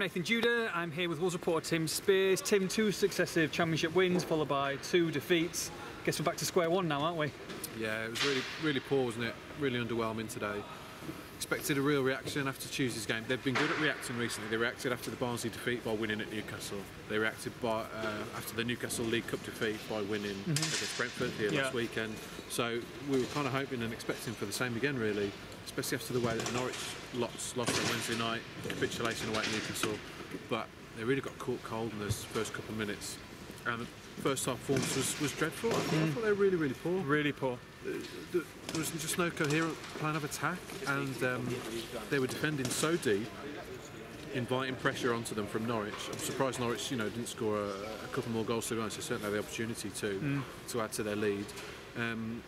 Nathan Judah. I'm here with Wolves reporter Tim Spiers. Tim, 2 successive championship wins followed by 2 defeats. Guess we're back to square one now, aren't we? Yeah, it was really poor, wasn't it? Really underwhelming today. Expected a real reaction after Tuesday's game. They've been good at reacting recently. They reacted after the Barnsley defeat by winning at Newcastle. They reacted after the Newcastle League Cup defeat by winning against Brentford here last weekend. So we were kind of hoping and expecting for the same again, really, especially after the way that Norwich lost on Wednesday night, capitulation away at Newcastle. But they really got caught cold in those first couple of minutes. And the first half performance was dreadful. I thought they were really poor. Really poor. There was just no coherent plan of attack, and they were defending so deep, inviting pressure onto them from Norwich. I'm surprised Norwich, didn't score a couple more goals. To be honest, they certainly had the opportunity to add to their lead. And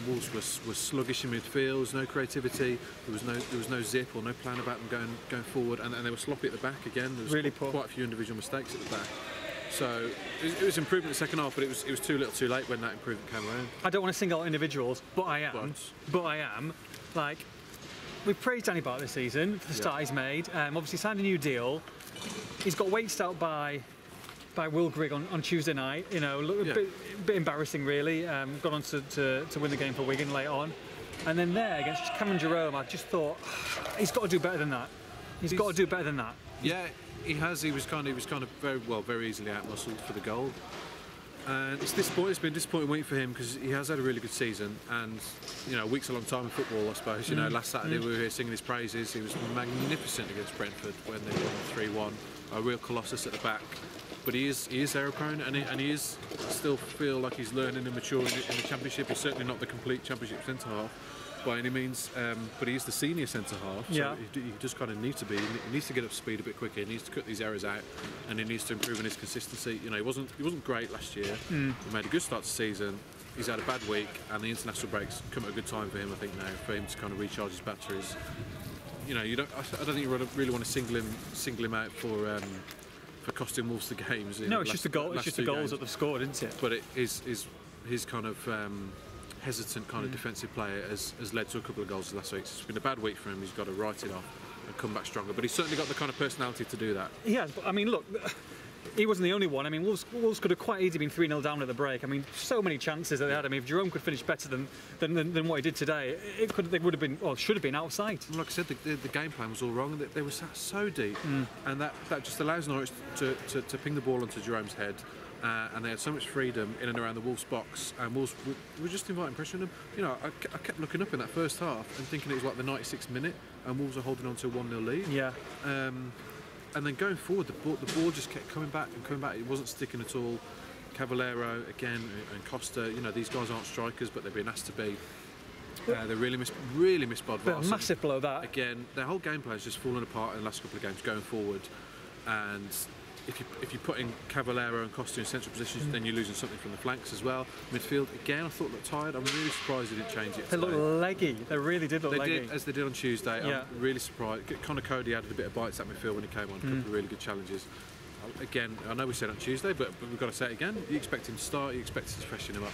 Wolves were sluggish in midfield. There was no creativity. There was no zip or no plan about them going forward, and they were sloppy at the back again. There was really poor. Quite a few individual mistakes at the back. So it was improvement in the second half, but it was too little, too late when that improvement came around. I don't want to single out individuals, but I am. Like, we've praised Danny Batth this season for the start he's made. Obviously signed a new deal. He's got weighted out by Will Grigg on Tuesday night. A bit embarrassing, really. Got on to win the game for Wigan late on, and then there against Cameron Jerome, I just thought he's got to do better than that. He's got to do better than that. Yeah, he has. He was kind of very easily outmuscled for the goal. And it's been a disappointing week for him because he has had a really good season, and a week's a long time in football, I suppose. Last Saturday we were here singing his praises. He was magnificent against Brentford when they won 3-1. A real colossus at the back. But he is error prone, and he is still feel like he's learning and maturing in the Championship. He's certainly not the complete Championship centre half by any means, but he's the senior centre half. So he just kind of needs to be. He needs to get up to speed a bit quicker. He needs to cut these errors out, and he needs to improve in his consistency. He wasn't great last year. He made a good start to the season. He's had a bad week, and the international breaks come at a good time for him. I think now for him to kind of recharge his batteries. I don't think you really want to single him out for costing Wolves the games. No, it's just the goal. It's just the goals that they've scored, isn't it? But his kind of hesitant kind of defensive player has led to a couple of goals last week. So it's been a bad week for him. He's got to write it off and come back stronger. But he's certainly got the kind of personality to do that. He has. But I mean, look, he wasn't the only one. I mean, Wolves could have quite easily been 3-0 down at the break. I mean, so many chances that they had. I mean, if Jerome could finish better than what he did today, they would have been, or should have been, out of sight. Like I said, the game plan was all wrong. They were sat so deep, and that just allows Norwich to ping the ball onto Jerome's head. And they had so much freedom in and around the Wolves box, and Wolves were just inviting pressure on them. I kept looking up in that first half and thinking it was like the 96th minute, and Wolves are holding on to a 1-0 lead. Yeah. And then going forward, the ball just kept coming back. It wasn't sticking at all. Caballero again and Costa. These guys aren't strikers, but they've been asked to be. They really missed Bodvar. Massive blow that. Again, their whole game plan has just fallen apart in the last couple of games going forward, and if you put in Caballero and Costa in central positions, then you're losing something from the flanks as well. Midfield, again, I thought looked tired. I'm really surprised they didn't change it. They looked leggy. They really did look leggy. They did, as they did on Tuesday. Yeah. I'm really surprised. Connor Cody added a bit of bites at midfield when he came on. A couple of really good challenges. Again, I know we said on Tuesday, but we've got to say it again. You expect him to start, you expect him to freshen him up,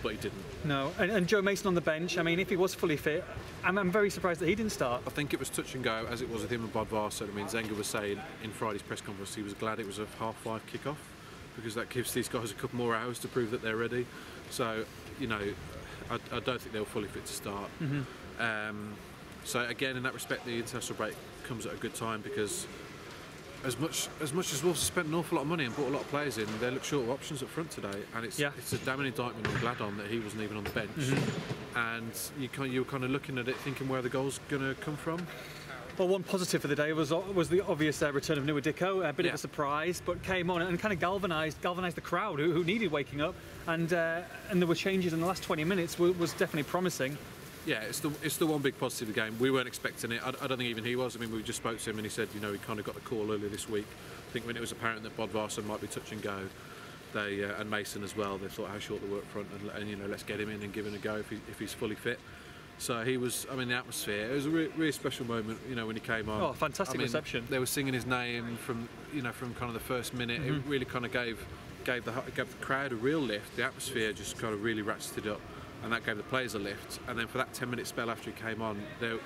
but he didn't. No, and Joe Mason on the bench. I mean, if he was fully fit, I'm very surprised that he didn't start. I think it was touch and go, as it was with him and Bodvar. So, Zenga was saying in Friday's press conference he was glad it was a 5:30 kick-off, because that gives these guys a couple more hours to prove that they're ready. So, I don't think they were fully fit to start. So again, in that respect, the international break comes at a good time, because as much as Wolves spent an awful lot of money and brought a lot of players in, they look short of options up front today, and it's a damning indictment on Gladon that he wasn't even on the bench. And you were kind of looking at it thinking, where are the goals going to come from? Well, one positive for the day was the obvious return of Dicko, a bit of a surprise, but came on and kind of galvanised the crowd who needed waking up, and there were changes in the last 20 minutes was definitely promising. Yeah, it's the one big positive of the game. We weren't expecting it. I don't think even he was. I mean, we just spoke to him and he said, he kind of got the call earlier this week. I think when it was apparent that Bodvarsson might be touch and go, they and Mason as well, they thought how short they were up front, and let's get him in and give him a go if he's fully fit. So he was. I mean, the atmosphere. It was a really special moment. When he came on. Oh, fantastic reception. They were singing his name from kind of the first minute. It really kind of gave the crowd a real lift. The atmosphere just kind of really ratcheted up. and that gave the players a lift. And then for that 10-minute spell after he came on, that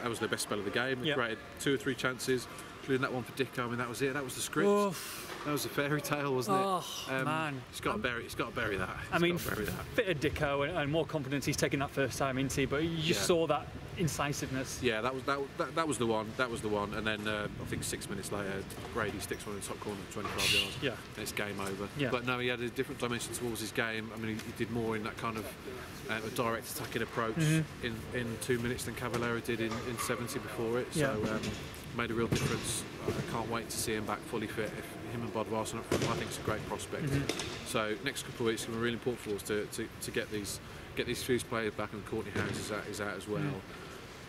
was their best spell of the game. They created 2 or 3 chances, including that one for Dicko. I mean, that was it. That was the script. Oof. That was a fairy tale, wasn't it? Man. He's got to bury that. I mean, fitter Dicko and more confidence he's taken that first time into, but you just saw that incisiveness. Yeah, that was the one. That was the one. And then I think 6 minutes later, Brady sticks one in the top corner for 25 yards. Yeah. And it's game over. Yeah. But no, he had a different dimension towards his game. I mean, he did more in that kind of a direct attacking approach in 2 minutes than Caballero did in 70 before it. So made a real difference. I can't wait to see him back fully fit. Him and Bodvarsson up front, I think it's a great prospect. So next couple of weeks are going to be really important for us to get these few players back, and Courtney Howes is out as well.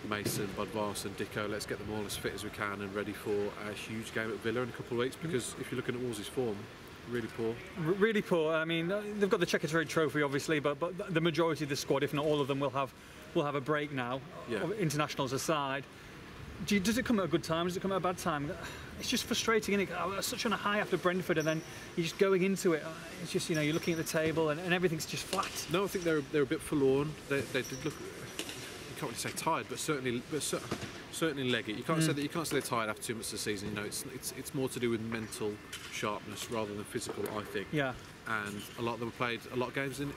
Mason, Bodvarsson, Dicko, let's get them all as fit as we can and ready for a huge game at Villa in a couple of weeks, because if you're looking at Wolves' form, really poor. Really poor. I mean, they've got the Checker Trade Trophy, obviously, but the majority of the squad, if not all of them, will have a break now, internationals aside. Does it come at a good time? Does it come at a bad time? It's just frustrating, isn't it? Such on a high after Brentford, and then you're just going into it. It's just, you're looking at the table and everything's just flat. No, I think they're a bit forlorn. They did look. You can't really say tired, but certainly leggy. You can't say that. You can't say they're tired after 2 months of the season. It's more to do with mental sharpness rather than physical, I think. Yeah. And a lot of them played a lot of games in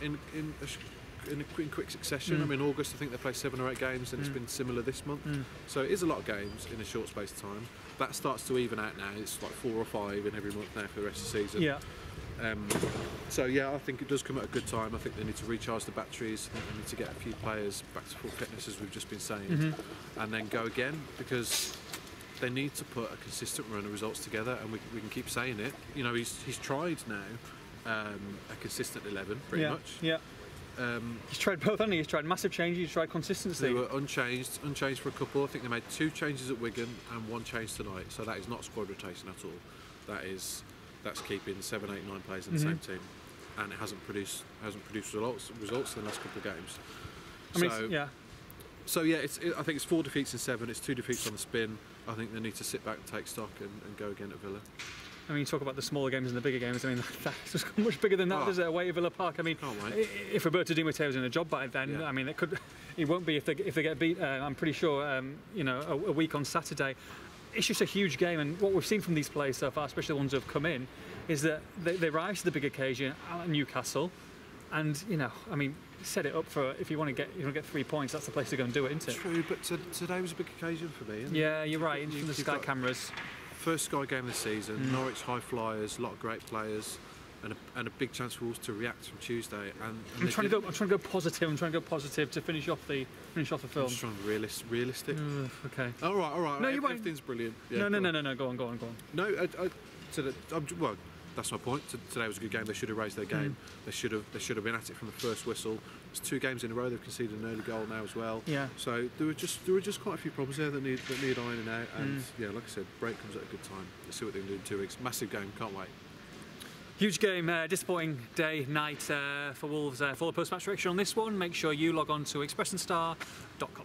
quick succession. I mean, August, I think they played 7 or 8 games, and it's been similar this month. So it is a lot of games in a short space of time. That starts to even out now. It's like 4 or 5 in every month now for the rest of the season. Yeah. So yeah, I think it does come at a good time. I think they need to recharge the batteries. They need to get a few players back to full fitness, as we've just been saying, and then go again, because they need to put a consistent run of results together. And we can keep saying it. He's tried now a consistent 11 pretty much. Yeah. He's tried both, hasn't he? He's tried massive changes, he's tried consistency. They were unchanged for a couple. I think they made 2 changes at Wigan and 1 change tonight. So that is not squad rotation at all. That's keeping 7, 8, 9 players in the same team, and it hasn't produced results in the last couple of games. I think it's 4 defeats in 7. It's 2 defeats on the spin. I think they need to sit back and take stock and go again at Villa. I mean, you talk about the smaller games and the bigger games. I mean, that's just much bigger than that, does it? Away at Villa Park. I mean, if Roberto Di Matteo's in a job by then, I mean, it won't be if they get beat. I'm pretty sure, a week on Saturday. It's just a huge game, and what we've seen from these players so far, especially the ones who have come in, is that they rise to the big occasion at Newcastle, and I mean, set it up for if you want to get 3 points. That's the place to go and do it, isn't it? True, but today was a big occasion for me. Yeah, you're right. From the Sky cameras. First Sky game of the season, Norwich high flyers, a lot of great players, and a big chance for Wolves to react from Tuesday. And I'm trying to go positive. I'm trying to go positive to finish off the film. I'm just trying to be realistic. Okay. All right. No, everything's brilliant. Yeah, no. Go on. No, well, that's my point. Today was a good game. They should have raised their game. They should have been at it from the first whistle. It's 2 games in a row. They've conceded an early goal now as well. Yeah. So there were just quite a few problems there that need ironing out. And like I said, break comes at a good time. Let's see what they can do in 2 weeks. Massive game. Can't wait. Huge game, disappointing night for Wolves. For the post-match reaction on this one, make sure you log on to expressandstar.com.